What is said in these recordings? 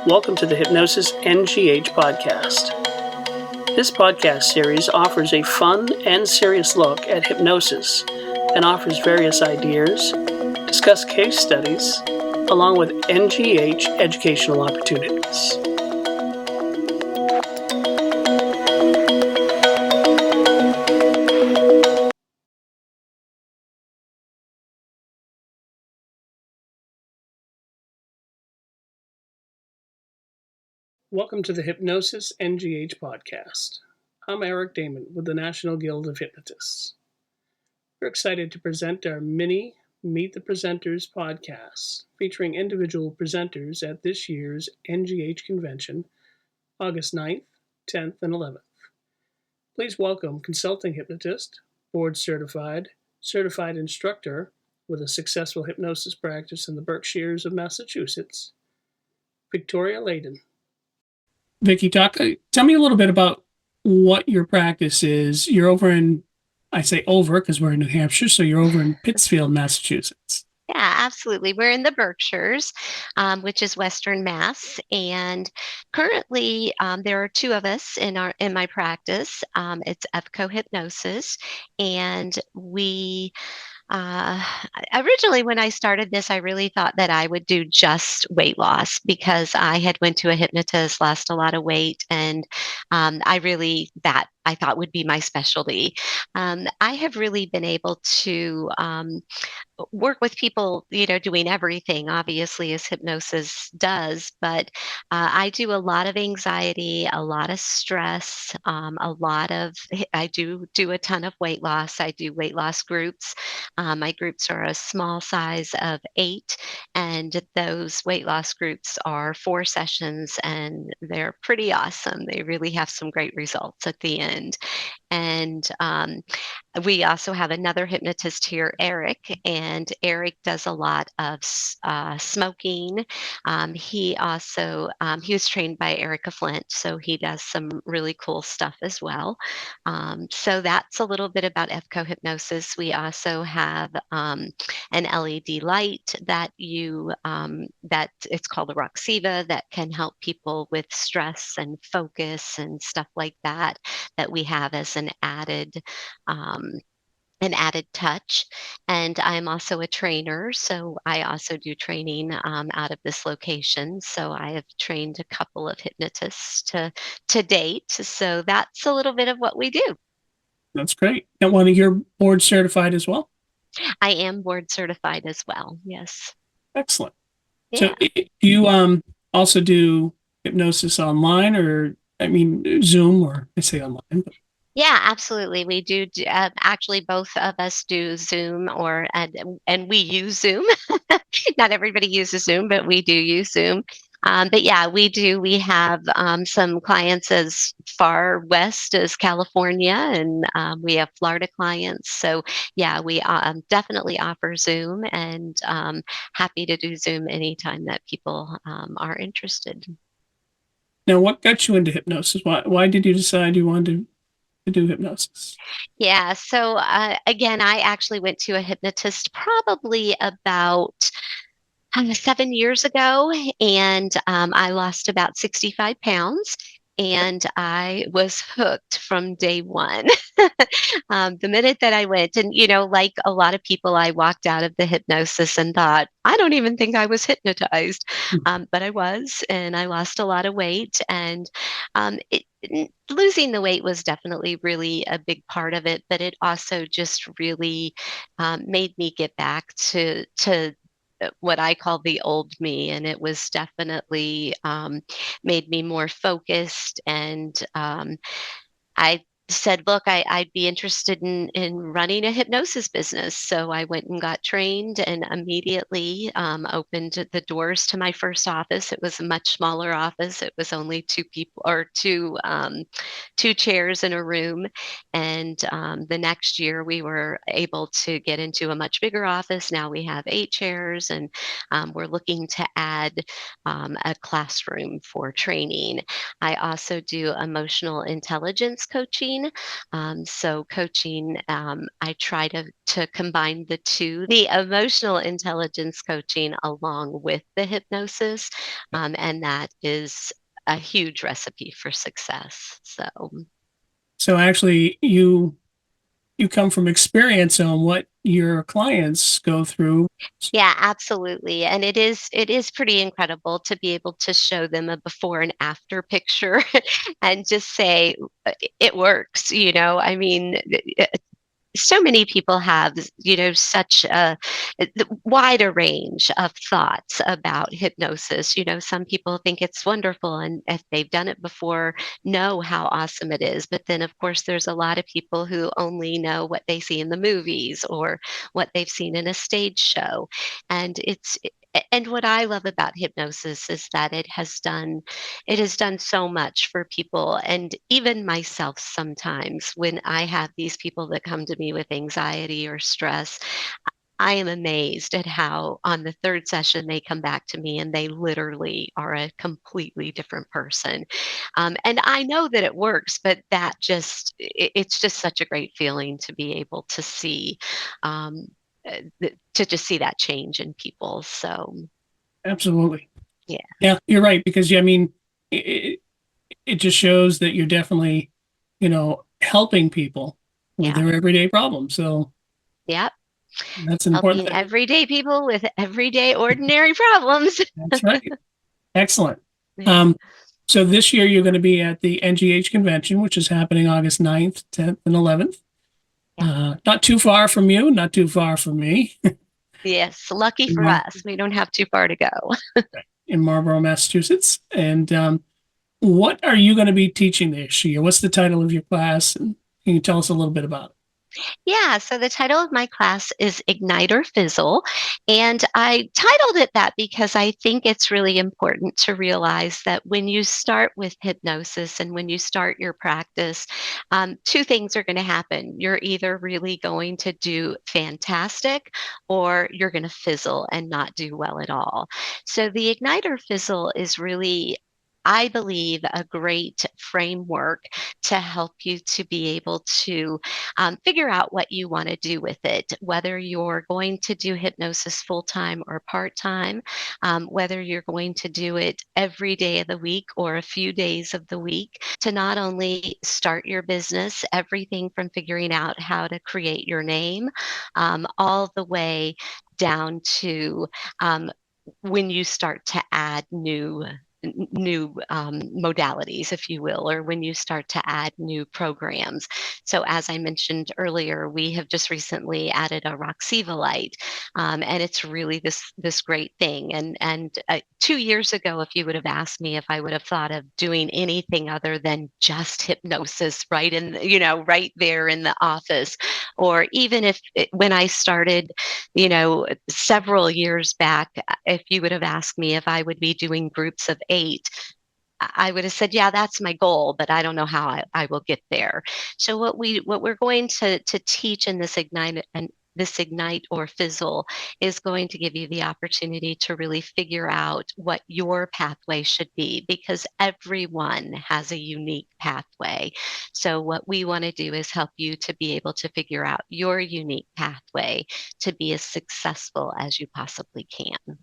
Welcome to the Hypnosis NGH podcast. This podcast series offers a fun and serious look at hypnosis and offers various ideas, discuss case studies, along with NGH educational opportunities. Welcome to the Hypnosis NGH podcast. I'm Eric Damon with the National Guild of Hypnotists. We're excited to present our mini Meet the Presenters podcast featuring individual presenters at this year's NGH Convention, August 9th, 10th, and 11th. Please welcome consulting hypnotist, board certified instructor with a successful hypnosis practice in the Berkshires of Massachusetts, Victoria Layden. Vicky, tell me a little bit about what your practice is. You're over in, I say over because we're in New Hampshire, so you're over in Pittsfield, Massachusetts. Yeah, absolutely. We're in the Berkshires, which is Western Mass, and currently there are two of us in my practice. It's EFCO Hypnosis, and we uh, originally, when I started this, I really thought that I would do just weight loss because I had went to a hypnotist, lost a lot of weight, and that I thought would be my specialty. I have really been able to work with people, doing everything, obviously, as hypnosis does. But I do a lot of anxiety, a lot of stress, I do a ton of weight loss. I do weight loss groups. My groups are a small size of 8, and those weight loss groups are 4 sessions, and they're pretty awesome. They really have some great results at the end. And we also have another hypnotist here, Eric, and Eric does a lot of smoking. He was trained by Erica Flint, so he does some really cool stuff as well. So that's a little bit about EFCO hypnosis. We also have an LED light that it's called a Roxiva that can help people with stress and focus and stuff like that. That we have as um, an added touch. And I'm also a trainer, so I also do training out of this location. So I have trained a couple of hypnotists to date. So that's a little bit of what we do. That's great. And one of your board certified as well? I am board certified as well. Yes. Excellent. Yeah. So do you also do hypnosis online Zoom, or I say online, but Yeah, absolutely. We do. Actually, both of us do Zoom, and we use Zoom. Not everybody uses Zoom, but we do use Zoom. But yeah, we do. We have some clients as far west as California, and we have Florida clients. So yeah, we definitely offer Zoom, and happy to do Zoom anytime that people are interested. now what got you into hypnosis? Why did you decide you wanted to do hypnosis? Yeah. So again, I actually went to a hypnotist probably about 7 years ago, and I lost about 65 pounds. And I was hooked from day one. The minute that I went, and like a lot of people, I walked out of the hypnosis and thought, I don't even think I was hypnotized. But I was, and I lost a lot of weight. And losing the weight was definitely really a big part of it, but it also just really made me get back to what I call the old me, and it was definitely made me more focused. And I said, look, I'd be interested in running a hypnosis business. So I went and got trained and immediately opened the doors to my first office. It was a much smaller office. It was only 2 people or two chairs in a room. And the next year we were able to get into a much bigger office. Now we have 8 chairs, and we're looking to add a classroom for training. I also do emotional intelligence coaching. coaching. So coaching, I try to combine the two, the emotional intelligence coaching along with the hypnosis, and that is a huge recipe for success. So So actually, you come from experience on what your clients go through. yeah, absolutely. And it is pretty incredible to be able to show them a before and after picture and just say it works, you know. I mean, so many people have, such a wider range of thoughts about hypnosis. Some people think it's wonderful, and if they've done it before, know how awesome it is. But then, of course, there's a lot of people who only know what they see in the movies or what they've seen in a stage show. And what I love about hypnosis is that it has done so much for people, and even myself sometimes when I have these people that come to me with anxiety or stress. I am amazed at how on the third session they come back to me and they literally are a completely different person. And I know that it works, but it's just such a great feeling to be able to see, to just see that change in people. So, Absolutely. yeah, Yeah, you're right. Because, yeah, I mean, it, it just shows that you're definitely, helping people with yeah, their everyday problems. So yeah. that's an important Helping thing. everyday people with everyday ordinary problems. That's right. Excellent. Yeah, Um, so this year you're going to be at the NGH Convention, which is happening August 9th, 10th, and 11th. yeah. Not too far from you, not too far from me Yes, lucky in, for us, we don't have too far to go. in Marlborough, Massachusetts. And what are you going to be teaching this year? What's the title of your class? And can you tell us a little bit about it? Yeah, so the title of my class is Ignite or Fizzle. And I titled it that because I think it's really important to realize that when you start with hypnosis and when you start your practice, two things are going to happen. You're either really going to do fantastic or you're going to fizzle and not do well at all. So the Ignite or Fizzle is really, I believe, a great framework to help you to be able to figure out what you want to do with it, whether you're going to do hypnosis full time or part time, whether you're going to do it every day of the week or a few days of the week, to not only start your business, everything from figuring out how to create your name, all the way down to um, when you start to add new modalities, if you will, or when you start to add new programs. So, as I mentioned earlier, we have just recently added a Roxiva light, and it's really this great thing. And 2 years ago, if you would have asked me if I would have thought of doing anything other than just hypnosis, right in right there in the office, or even when I started, several years back, if you would have asked me if I would be doing groups of 8, I would have said, yeah, that's my goal, but I don't know how I will get there. So what we're going to teach in this ignite or fizzle is going to give you the opportunity to really figure out what your pathway should be, because everyone has a unique pathway. So what we want to do is help you to be able to figure out your unique pathway to be as successful as you possibly can.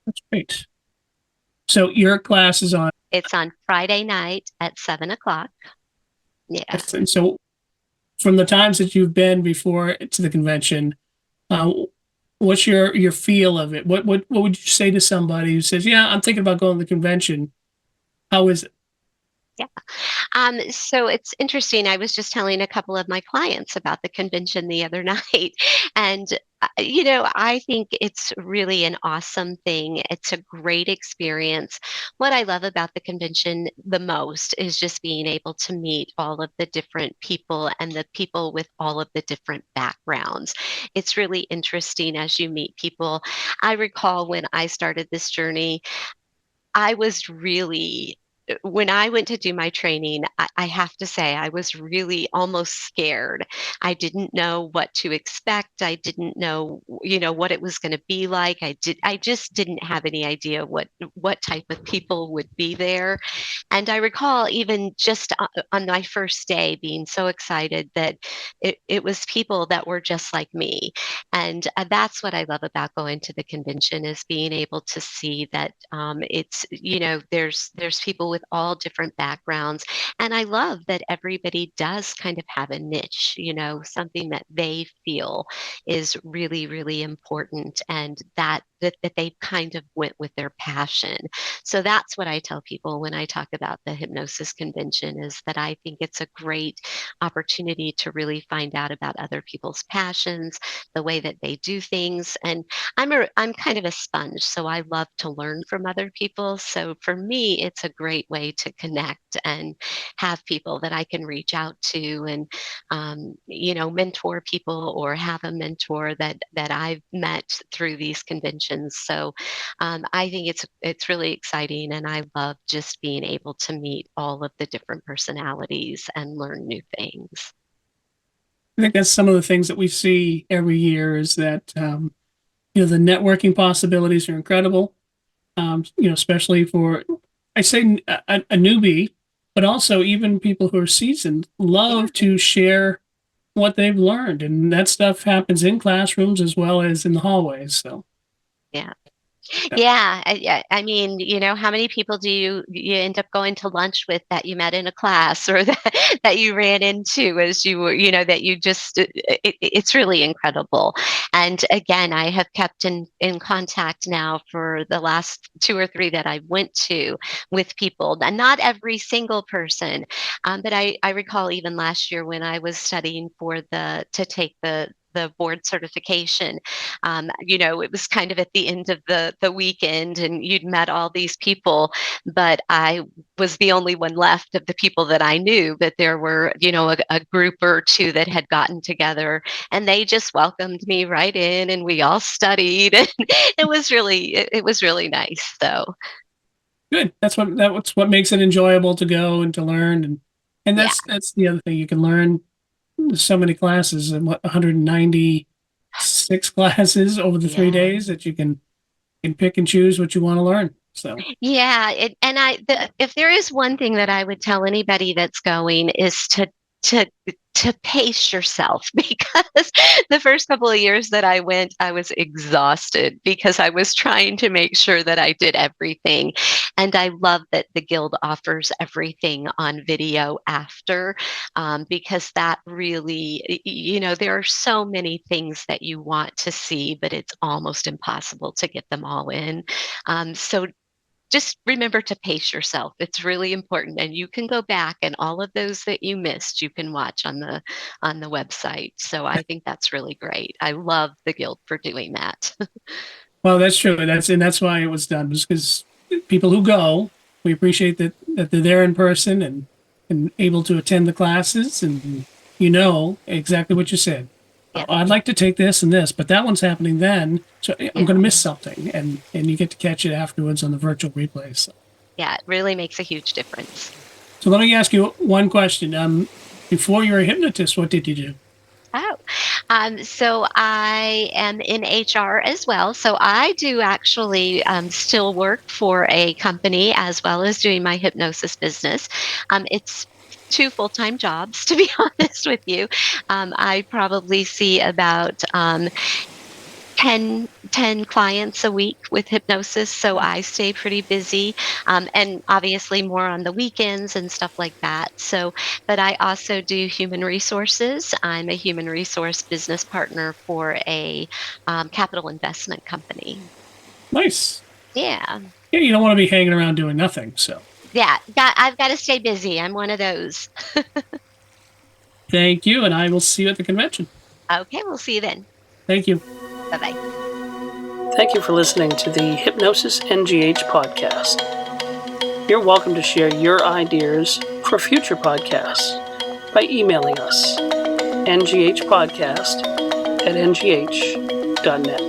That's great. So your class is on, It's on Friday night at 7 o'clock. Yeah. and so from the times that you've been before to the convention, uh, what's your feel of it? What would you say to somebody who says, "Yeah, I'm thinking about going to the convention"? How is it? Yeah. So it's interesting. I was just telling a couple of my clients about the convention the other night. And, I think it's really an awesome thing. It's a great experience. What I love about the convention the most is just being able to meet all of the different people and the people with all of the different backgrounds. It's really interesting as you meet people. I recall when I started this journey, I was really when I went to do my training, I have to say I was really almost scared. I didn't know what to expect. I didn't know, what it was going to be like. I just didn't have any idea what type of people would be there. And I recall even just on my first day being so excited that it was people that were just like me. And that's what I love about going to the convention, is being able to see that it's, there's people with all different backgrounds. And I love that everybody does kind of have a niche, something that they feel is really, really important, and that they kind of went with their passion. So that's what I tell people when I talk about the hypnosis convention, is that I think it's a great opportunity to really find out about other people's passions, the way that they do things. And I'm kind of a sponge, so I love to learn from other people. So for me, it's a great way to connect and have people that I can reach out to, and mentor people, or have a mentor that I've met through these conventions. So I think it's really exciting, and I love just being able to meet all of the different personalities and learn new things. I think that's some of the things that we see every year is that, the networking possibilities are incredible. Especially for, I say a newbie, but also even people who are seasoned Yeah, love to share what they've learned. And that stuff happens in classrooms as well as in the hallways. So, yeah. yeah. Yeah, I mean, how many people do you end up going to lunch with that you met in a class, or that you ran into as you were, that you just it's really incredible. And again, I have kept in contact now for the last two or three that I went to with people, and not every single person, but I recall even last year when I was studying for the to take the board certification. It was kind of at the end of the weekend, and you'd met all these people, but I was the only one left of the people that I knew. But there were, a group or two that had gotten together, and they just welcomed me right in, and we all studied, and it was really nice. So Good. That's what makes it enjoyable to go and to learn. And yeah, that's the other thing. You can learn so many classes, and 196 classes over the three yeah. days that you can pick and choose what you want to learn. So, Yeah, if there is one thing that I would tell anybody that's going, is to to pace yourself, because the first couple of years that I went, I was exhausted because I was trying to make sure that I did everything. And I love that the guild offers everything on video after, because that really, there are so many things that you want to see, but it's almost impossible to get them all in. So just remember to pace yourself. It's really important, and you can go back, and all of those that you missed, you can watch on the website. So I think that's really great. I love the guild for doing that. well, that's true. That's why it was done, was because people who go, we appreciate that they're there in person and able to attend the classes, and exactly what you said. Oh, Yeah, I'd like to take this and this, but that one's happening then, so I'm yeah, going to miss something, and you get to catch it afterwards on the virtual replay. yeah. It really makes a huge difference. So let me ask you one question. Before you were a hypnotist, what did you do? Oh, so I am in HR as well. So I do actually still work for a company, as well as doing my hypnosis business. It's two full-time jobs, to be honest with you. I probably see about 10 clients a week with hypnosis. So I stay pretty busy, and obviously more on the weekends and stuff like that. So, but I also do human resources. I'm a human resource business partner for a capital investment company. Nice. Yeah. Yeah, you don't want to be hanging around doing nothing. So Yeah. I've got to stay busy. I'm one of those. thank you, and I will see you at the convention. Okay. We'll see you then. Thank you. Bye bye. Thank you for listening to the Hypnosis NGH podcast. You're welcome to share your ideas for future podcasts by emailing us, nghpodcast@ngh.net.